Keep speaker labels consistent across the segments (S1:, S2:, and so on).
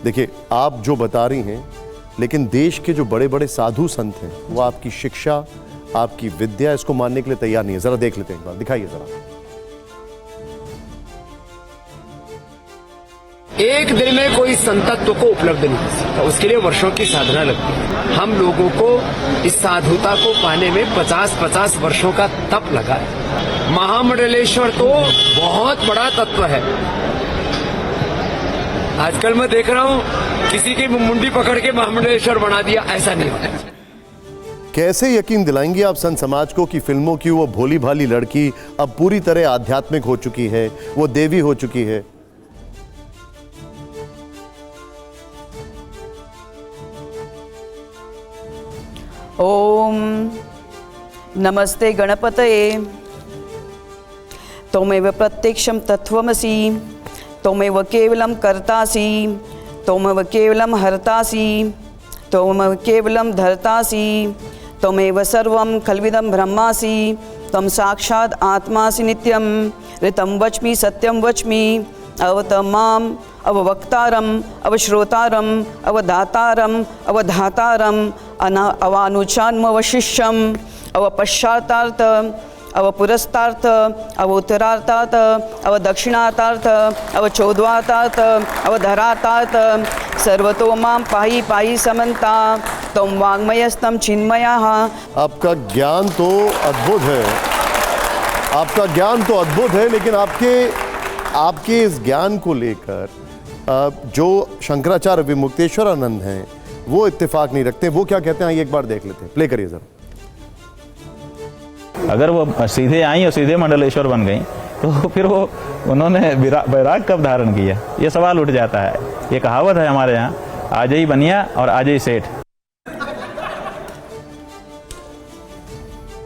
S1: देखिए, आप जो बता रही हैं, लेकिन देश के जो बड़े बड़े साधु संत हैं वो आपकी शिक्षा, आपकी विद्या इसको मानने के लिए तैयार नहीं है। जरा देख लेते हैं, एक बार दिखाइए जरा।
S2: एक दिन में कोई संतत्व को उपलब्ध नहीं कर सकता, उसके लिए वर्षों की साधना लगती है। हम लोगों को इस साधुता को पाने में 50-50 वर्षों का तप लगा है। महामंडलेश्वर तो बहुत बड़ा तत्व है। आजकल मैं देख रहा हूँ किसी की मुंडी पकड़ के महामंडलेश्वर बना दिया, ऐसा नहीं होता।
S1: कैसे यकीन दिलाएंगे आप संत समाज को कि फिल्मों की वो भोली भाली लड़की अब पूरी तरह आध्यात्मिक हो चुकी है, वो देवी हो चुकी है?
S3: ओम नमस्ते गणपतये। त्वमेव प्रत्यक्षं तत्त्वमसि, त्वमेव केवलं कर्तासि, त्वमेव केवलं हर्तासि, त्वमेव केवलं धर्तासि, त्वमेव सर्वं खल्विदं ब्रह्मासि, त्वं साक्षात् आत्मासि नित्यं। ऋतं वच्मि सत्यं वच्मि, अवतमाम् अववक्तारम् अवश्रोतारम् अवदातारम् अवधातारम् अवानुचान्मवशिष्यम् अवपश्चातार्थ अवपुरस्तार्थ अवोत्तरार्तार्थ अवदक्षिणातार्थ अवचौद्वातार्थ अवधरातार्थ सर्वतो मां पाहि पाहि समन्ता त्वं वाङ्मयस्तं चिन्मयः।
S1: आपका ज्ञान तो अद्भुत है, आपका ज्ञान तो अद्भुत है, लेकिन आपके इस ज्ञान को लेकर जो शंकराचार्य विमुक्तेश्वरानंद हैं वो इत्तेफाक नहीं रखते। वो क्या कहते हैं, एक बार देख लेते हैं, प्ले करिए जरा।
S4: अगर वो सीधे आई और सीधे मंडलेश्वर बन गई तो फिर वो उन्होंने वैराग कब धारण किया, ये सवाल उठ जाता है। ये कहावत है हमारे यहाँ, आज ही बनिया और आज ही सेठ।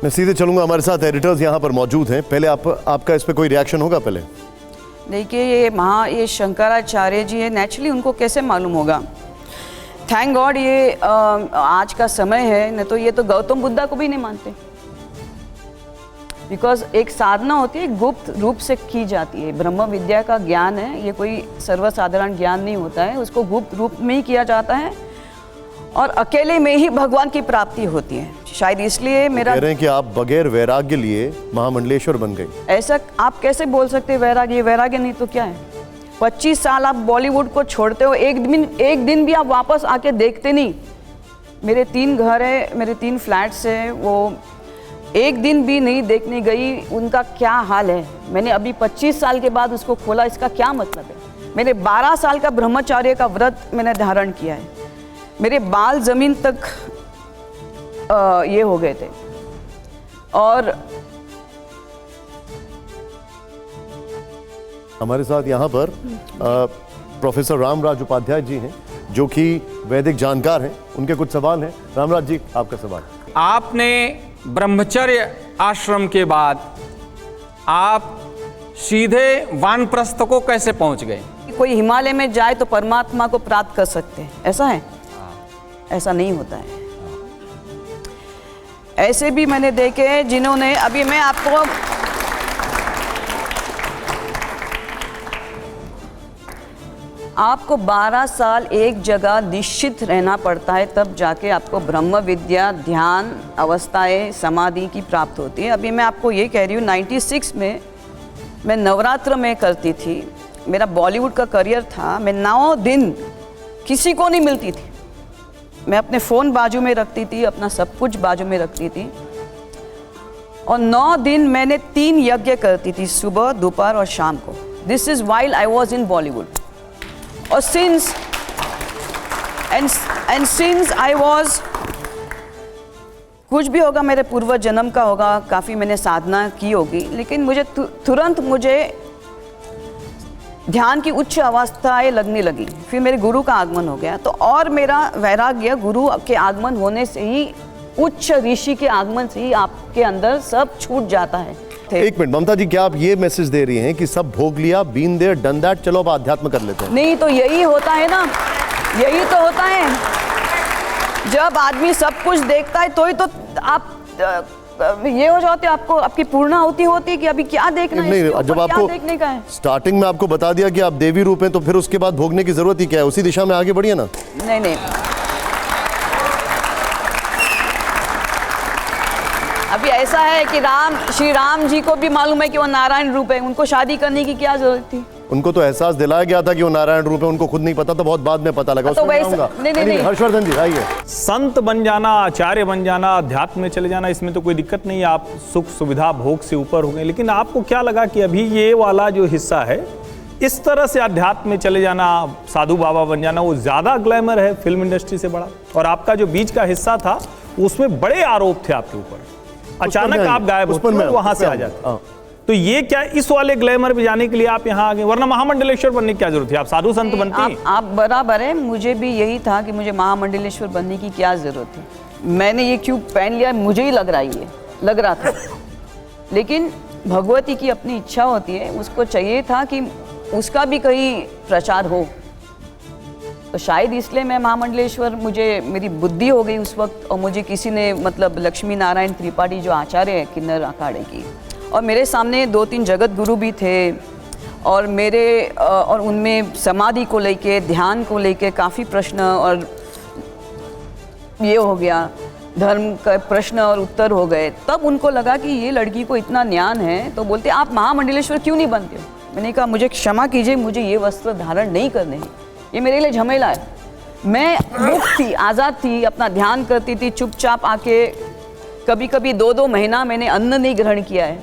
S1: मैं सीधे चलूंगा, हमारे साथ एडिटर्स यहाँ पर मौजूद हैं। पहले आपका इस पे कोई रिएक्शन होगा? पहले
S3: देखिए, ये शंकराचार्य जी है, नेचुरली उनको कैसे मालूम होगा? थैंक गॉड ये आज का समय है, नहीं तो ये तो गौतम बुद्धा को भी नहीं मानते। बिकॉज एक साधना होती है, गुप्त रूप से की जाती है। ब्रह्म विद्या का ज्ञान है, ये कोई सर्वसाधारण ज्ञान नहीं होता है, उसको गुप्त रूप में ही किया जाता है और अकेले में ही भगवान की प्राप्ति होती है। शायद इसलिए मेरा
S1: कह रहे हैं कि आप बगैर वैराग्य लिए महामंडलेश्वर बन गई।
S3: ऐसा आप कैसे बोल सकते हैं? वैराग्य, वैराग्य नहीं तो क्या है? 25 साल आप बॉलीवुड को छोड़ते हो, एक दिन भी आप वापस आके देखते नहीं। मेरे 3 घर है, मेरे 3 फ्लैट्स है, वो एक दिन भी नहीं देखने गई। उनका क्या हाल है? मैंने अभी 25 साल के बाद उसको खोला, इसका क्या मतलब है? मैंने 12 साल का ब्रह्मचर्य का व्रत मैंने धारण किया है। मेरे बाल जमीन तक ये हो गए थे। और
S1: हमारे साथ यहाँ पर प्रोफेसर रामराज उपाध्याय जी हैं, जो कि वैदिक जानकार हैं। उनके कुछ सवाल हैं। रामराज जी, आपका सवाल।
S5: आपने ब्रह्मचर्य आश्रम के बाद आप सीधे वानप्रस्थ को कैसे पहुंच गए?
S3: कोई हिमालय में जाए तो परमात्मा को प्राप्त कर सकते हैं, ऐसा है? ऐसा नहीं होता है। ऐसे भी मैंने देखे जिन्होंने, अभी मैं आपको 12 साल एक जगह निश्चित रहना पड़ता है, तब जाके आपको ब्रह्म विद्या, ध्यान अवस्थाएं, समाधि की प्राप्त होती है। अभी मैं आपको ये कह रही हूँ, 96 में मैं नवरात्र में करती थी, मेरा बॉलीवुड का करियर था। मैं 9 दिन किसी को नहीं मिलती थी। मैं अपने फ़ोन बाजू में रखती थी, अपना सब कुछ बाजू में रखती थी, और 9 दिन मैंने 3 यज्ञ करती थी, सुबह, दोपहर और शाम को। This is while I was in Bollywood. और सिंस आई वॉज, कुछ भी होगा मेरे पूर्व जन्म का होगा, काफ़ी मैंने साधना की होगी, लेकिन मुझे तुरंत ध्यान की उच्च अवस्थाएं लगने लगी। फिर मेरे गुरु का आगमन हो गया, तो और मेरा वैराग्य गुरु के आगमन होने से ही, उच्च ऋषि के आगमन से ही आपके अंदर सब छूट जाता है।
S1: एक मिनट ममता जी, क्या आप ये मैसेज दे रही हैं कि सब भोग लिया, बीन देयर डन दैट, चलो अब आध्यात्म कर लेते हैं?
S3: नहीं, तो यही होता है ना, यही तो होता है। जब आदमी सब कुछ देखता है तो ही तो आप ये हो जाते आपको, आपकी पूर्ण आहुति होती है कि अभी क्या देखना है,
S1: नहीं,
S3: इसके
S1: जब
S3: ऊपर क्या
S1: आपको
S3: देखने का है?
S1: स्टार्टिंग में आपको बता दिया कि आप देवी रूप हैं, तो फिर उसके बाद भोगने की जरूरत ही क्या है? उसी दिशा में आगे बढ़िए ना।
S3: नहीं नहीं, अभी ऐसा है कि श्री राम जी को भी मालूम है कि वो नारायण रूप है, उनको शादी करने की क्या जरूरत थी?
S1: उनको तो एहसास दिलाया गया था कि वो नारायण रूप है, उनको खुद नहीं पता था, बहुत बाद में पता लगा।
S3: तो
S1: उसमें
S3: वैसा-
S1: आऊंगा।
S3: नहीं।
S1: हर्षवर्धन जी आइए।
S6: संत बन जाना, आचार्य बन जाना, अध्यात्म में चले जाना, इसमें तो कोई दिक्कत नहीं है, आप सुख सुविधा भोग से ऊपर हो गए। लेकिन आपको क्या लगा कि अभी ये वाला जो हिस्सा है, इस तरह से अध्यात्म में चले जाना, साधु बाबा बन जाना, वो ज्यादा ग्लैमर है फिल्म इंडस्ट्री से बड़ा? और आपका जो बीच का हिस्सा था उसमें बड़े आरोप थे आपके ऊपर, अचानक आप गायब होते और वहां से आ जाते। तो ये क्या इस वाले ग्लैमर में जाने के लिए आप यहाँ आ गए? वरना महामंडलेश्वर बनने की क्या जरूरत है? आप साधु संत बनती।
S3: आप बराबर है, मुझे भी यही था कि मुझे महामंडलेश्वर बनने की क्या जरूरत है। मैंने ये क्यों पहन लिया, मुझे ही लग रहा था। लेकिन भगवती की अपनी इच्छा होती है, उसको चाहिए था कि उसका भी कहीं प्रचार हो। तो शायद इसलिए मैं महामंडलेश्वर, मेरी बुद्धि हो गई उस वक्त, और मुझे किसी ने मतलब लक्ष्मी नारायण त्रिपाठी जो आचार्य है किन्नर अखाड़े की, और मेरे सामने 2-3 जगत गुरु भी थे, और और उनमें समाधि को लेके, ध्यान को लेके काफ़ी प्रश्न, और ये हो गया धर्म का प्रश्न और उत्तर हो गए। तब उनको लगा कि ये लड़की को इतना ज्ञान है, तो बोलते आप महामंडलेश्वर क्यों नहीं बनते हो? मैंने कहा मुझे क्षमा कीजिए, मुझे ये वस्त्र धारण नहीं करने हैं, ये मेरे लिए झमेला है। मैं मुक्त थी, आज़ाद थी, अपना ध्यान करती थी चुपचाप आके। कभी कभी 2-2 महीना मैंने अन्न नहीं ग्रहण किया है।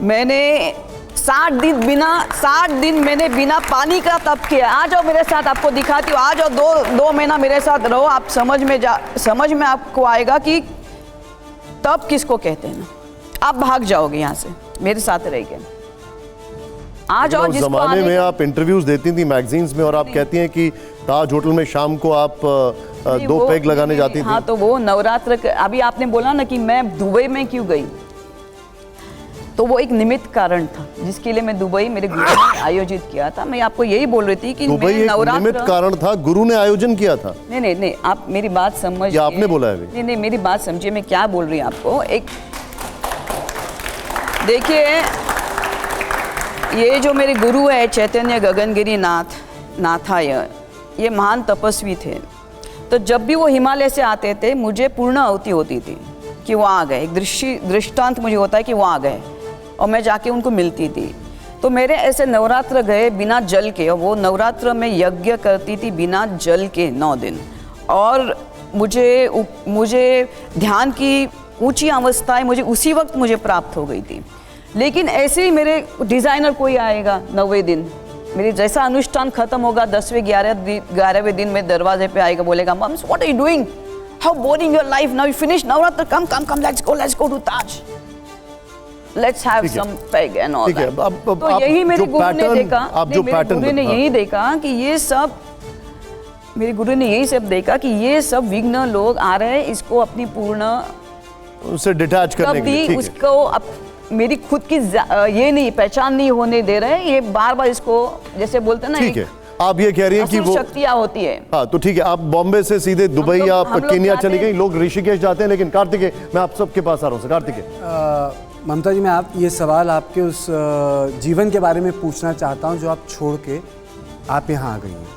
S3: मैंने 60 दिन मैंने बिना पानी का तप किया। आ जाओ मेरे साथ, आपको दिखाती हूँ। आ जाओ, 2 महीना मेरे साथ रहो, आप समझ में आपको आएगा कि तप किसको कहते हैं। आप भाग जाओगे यहाँ से मेरे साथ रह के। आ जाओ।
S1: उस जमाने में आप इंटरव्यूज देती थी मैगजीन्स में, और आप कहती हैं कि ताज होटल में शाम को आप 2 पैग लगाने जाती थी।
S3: हाँ, तो वो नवरात्र अभी आपने बोला ना कि मैं दुबई में क्यों गई, तो वो एक निमित्त कारण था जिसके लिए मैं दुबई मेरे गुरु ने आयोजित किया था। मैं आपको यही बोल रही थी कि
S1: दुबई एक निमित्त कारण था, गुरु ने आयोजन किया था।
S3: नहीं, आप मेरी बात समझिए।
S1: या आपने बोला है?
S3: नहीं, मेरी बात समझिए, मैं क्या बोल रही हूँ आपको। देखिए, ये जो मेरे गुरु है चैतन्य गगनगिरी नाथाय, ये महान तपस्वी थे। तो जब भी वो हिमालय से आते थे, मुझे पूर्ण आहुति होती थी कि वो आ गए। एक दृष्टांत मुझे होता है कि वो आ गए, और मैं जाके उनको मिलती थी। तो मेरे ऐसे नवरात्र गए बिना जल के, और वो नवरात्र में यज्ञ करती थी बिना जल के 9 दिन। और मुझे ध्यान की ऊंची अवस्थाएं मुझे उसी वक्त प्राप्त हो गई थी। लेकिन ऐसे ही मेरे डिज़ाइनर कोई आएगा 9वें दिन, मेरी जैसा अनुष्ठान खत्म होगा 10वें 11वें दिन में दरवाजे पे आएगा, बोलेगा mums what are you doing, how boring your life, now you finish Navratra, come let's go to Taj, let's have some peg and all that. तो यही मेरे गुरु ने देखा, यही देखा कि ये सब, मेरे गुरु ने यही सब देखा कि ये सब विघ्न लोग आ रहे हैं, इसको अपनी पूर्ण
S1: उससे डिटैच करने के लिए,
S3: उसको मेरी खुद की ये नहीं पहचान नहीं होने दे रहे हैं। ये बार इसको जैसे बोलते हैं ना,
S1: ठीक है। आप ये कह रही हैं कि वो
S3: शक्तियां होती है।
S1: हाँ, तो ठीक है, आप बॉम्बे से सीधे दुबई या केन्या चली गई, लोग ऋषिकेश जाते हैं। लेकिन कार्तिकेय, मैं आप सबके पास आ रहा हूँ। कार्तिकेय,
S7: ममता जी, मैं ये सवाल आपके उस जीवन के बारे में पूछना चाहता हूँ जो आप छोड़ के आप यहाँ आ गई हैं।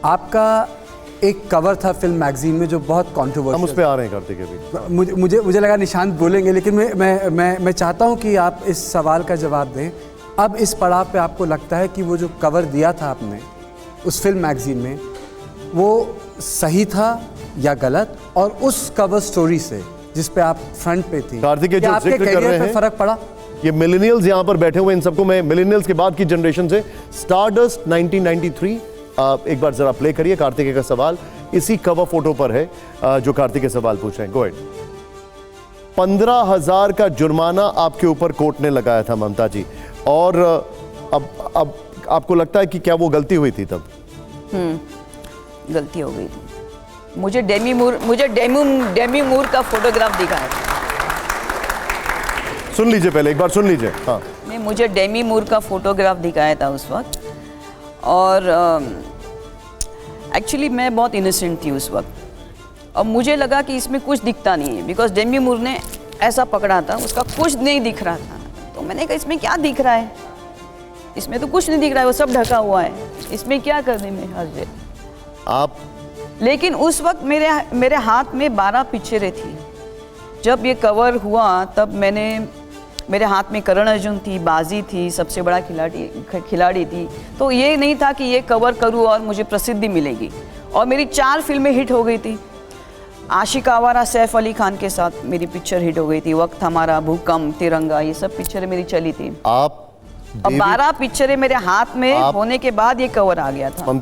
S7: आपका एक कवर था फिल्म मैगजीन में जो बहुत कंट्रोवर्शियल,
S1: हम उस पे आ रहे हैं कार्तिकेय भी।
S7: मुझे लगा निशांत बोलेंगे, लेकिन मैं चाहता हूँ कि आप इस सवाल का जवाब दें। अब इस पड़ाव पे आपको लगता है कि वो जो कवर दिया था आपने उस फिल्म मैगजीन में, वो सही था या गलत? और उस कवर स्टोरी से जिस पे आप फ्रंट पे थी,
S1: कार्तिकेय जो
S7: आपके करियर पे फर्क पड़ा?
S1: ये मिलेनियल्स यहाँ पर बैठे हुए, इन सबको मैं मिलेनियल्स के बाद की जनरेशन से, स्टारडस्ट 1993 एक बार जरा प्ले करिए। कार्तिकेय का सवाल इसी कवर फोटो पर है जो कार्तिकेय सवाल पूछ रहे हैं। Go ahead. 15,000 का जुर्माना आपके ऊपर कोर्ट ने लगाया था ममता जी, और अब आपको लगता है कि क्या वो गलती हुई थी तब?
S3: गलती हो गई थी। मुझे डेमी मूर का फोटोग्राफ दिखाया था।
S1: सुन लीजिए, पहले एक बार सुन लीजिए। हाँ,
S3: मुझे डेमी मूर का फोटोग्राफ दिखाया था उस वक्त, और एक्चुअली मैं बहुत इनोसेंट थी उस वक्त, और मुझे लगा कि इसमें कुछ दिखता नहीं है, बिकॉज डेमी मूर ने ऐसा पकड़ा था, उसका कुछ नहीं दिख रहा था। तो मैंने कहा इसमें क्या दिख रहा है, इसमें तो कुछ नहीं दिख रहा है, वो सब ढका हुआ है, इसमें क्या करने में हर्ज है।
S1: आप
S3: लेकिन उस वक्त मेरे हाथ में 12 पिक्चरें थी। जब ये कवर हुआ तब मेरे हाथ में करण अर्जुन थी, बाजी थी, सबसे बड़ा खिलाड़ी थी। तो ये नहीं था कि ये कवर करूँ और मुझे प्रसिद्धि मिलेगी। और मेरी 4 फिल्में हिट हो गई थी। आशिक आवारा सैफ अली खान के साथ मेरी पिक्चर हिट हो गई थी, वक्त हमारा, भूकंप, तिरंगा, ये सब पिक्चरें मेरी चली थी।
S1: आप
S3: और 12 पिक्चरें मेरे हाथ में होने के बाद ये कवर आ गया था।